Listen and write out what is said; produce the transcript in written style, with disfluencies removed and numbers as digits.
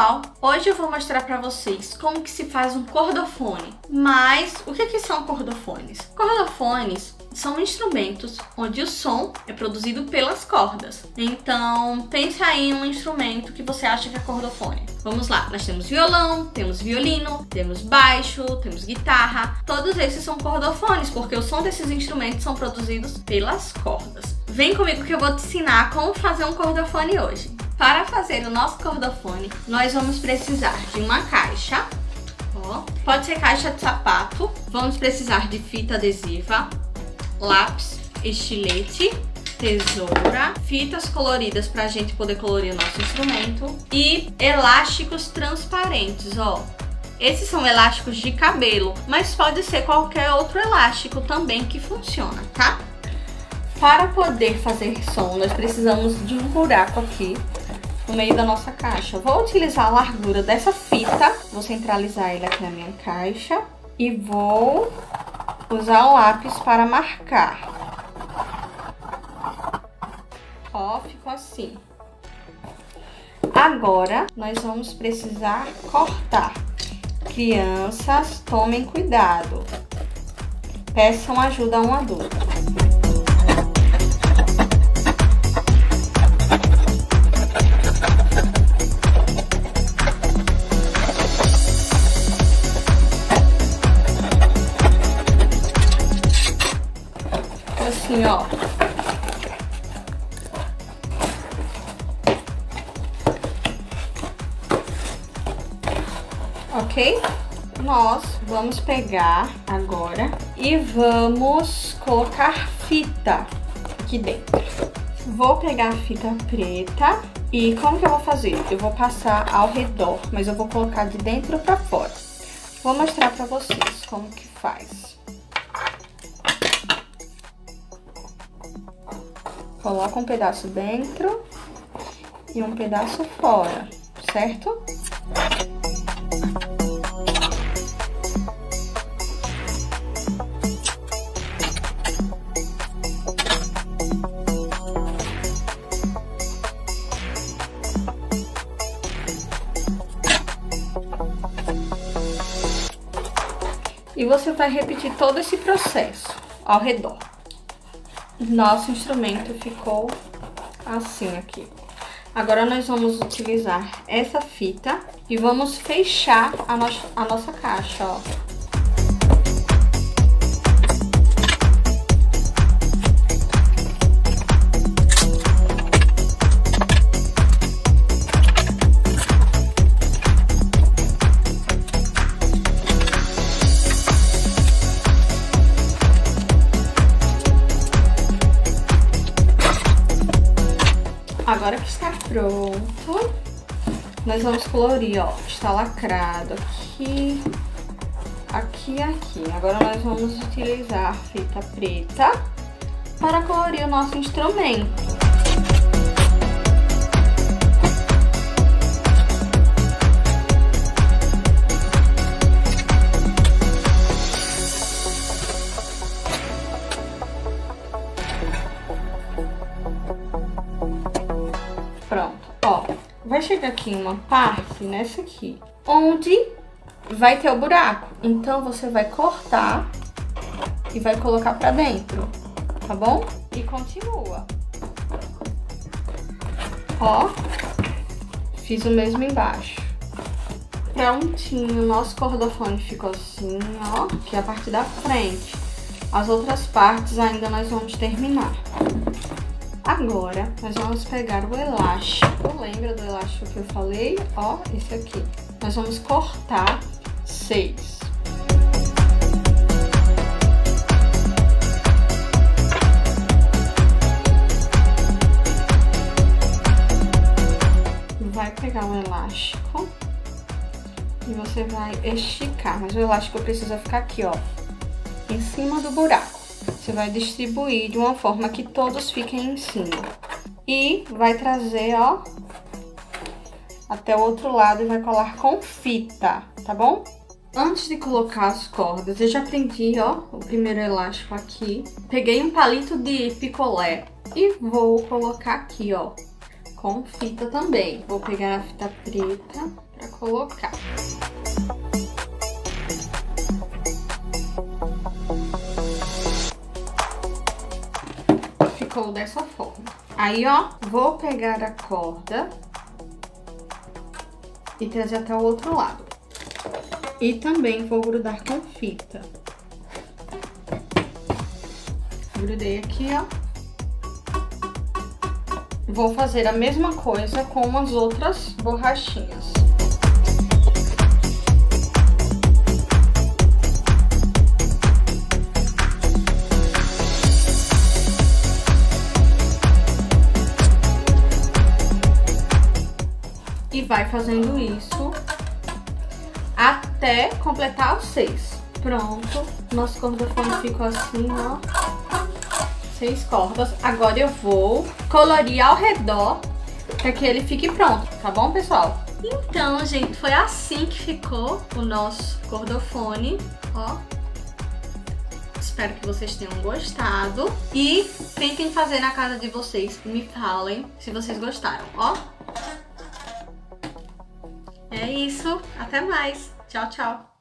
pessoal, hoje eu vou mostrar pra vocês como que se faz um cordofone. Mas o que são cordofones? Cordofones são instrumentos onde o som é produzido pelas cordas. Então pense aí em um instrumento que você acha que é cordofone. Vamos lá, nós temos violão, temos violino, temos baixo, temos guitarra. Todos esses são cordofones porque o som desses instrumentos são produzidos pelas cordas. Vem comigo que eu vou te ensinar como fazer um cordofone hoje. Para fazer o nosso cordofone, nós vamos precisar de uma caixa, pode ser caixa de sapato. Vamos precisar de fita adesiva, lápis, estilete, tesoura, fitas coloridas para a gente poder colorir o nosso instrumento e elásticos transparentes, Esses são elásticos de cabelo, mas pode ser qualquer outro elástico também que funciona, tá? Para poder fazer som, nós precisamos de um buraco aqui no meio da nossa caixa. Vou utilizar a largura dessa fita, vou centralizar ele aqui na minha caixa e vou usar o lápis para marcar. Ficou assim. Agora, nós vamos precisar cortar. Crianças, tomem cuidado. Peçam ajuda a um adulto. Assim, Ok? Nós vamos pegar agora e vamos colocar fita aqui dentro. Vou pegar a fita preta e como que eu vou fazer? Eu vou passar ao redor, mas eu vou colocar de dentro para fora. Vou mostrar para vocês como que faz. Coloca um pedaço dentro e um pedaço fora, certo? E você vai repetir todo esse processo ao redor. Nosso instrumento ficou assim aqui. Agora nós vamos utilizar essa fita e vamos fechar a nossa caixa, Agora que está pronto, nós vamos colorir, está lacrado aqui, aqui e aqui. Agora nós vamos utilizar fita preta para colorir o nosso instrumento. Pronto, vai chegar aqui uma parte, nessa aqui, onde vai ter o buraco. Então, você vai cortar e vai colocar pra dentro, tá bom? E continua. Fiz o mesmo embaixo. Prontinho, nosso cordofone ficou assim, que é a parte da frente. As outras partes ainda nós vamos terminar. Agora, nós vamos pegar o elástico, lembra do elástico que eu falei? Esse aqui. Nós vamos cortar 6. Vai pegar o elástico e você vai esticar, mas o elástico precisa ficar aqui, em cima do buraco. Você vai distribuir de uma forma que todos fiquem em cima. E vai trazer, até o outro lado e vai colar com fita, tá bom? Antes de colocar as cordas, eu já prendi, o primeiro elástico aqui. Peguei um palito de picolé e vou colocar aqui, com fita também. Vou pegar a fita preta pra colocar. Ficou dessa forma. Aí, ó, vou pegar a corda e trazer até o outro lado. E também vou grudar com fita. Grudei aqui, ó. Vou fazer a mesma coisa com as outras borrachinhas. E vai fazendo isso até completar os 6. Pronto, nosso cordofone ficou assim, ó. 6 cordas. Agora eu vou colorir ao redor para que ele fique pronto, tá bom, pessoal? Então, gente, foi assim que ficou o nosso cordofone, ó. Espero que vocês tenham gostado. E tentem fazer na casa de vocês. Me falem se vocês gostaram, ó. É isso. Até mais. Tchau, tchau.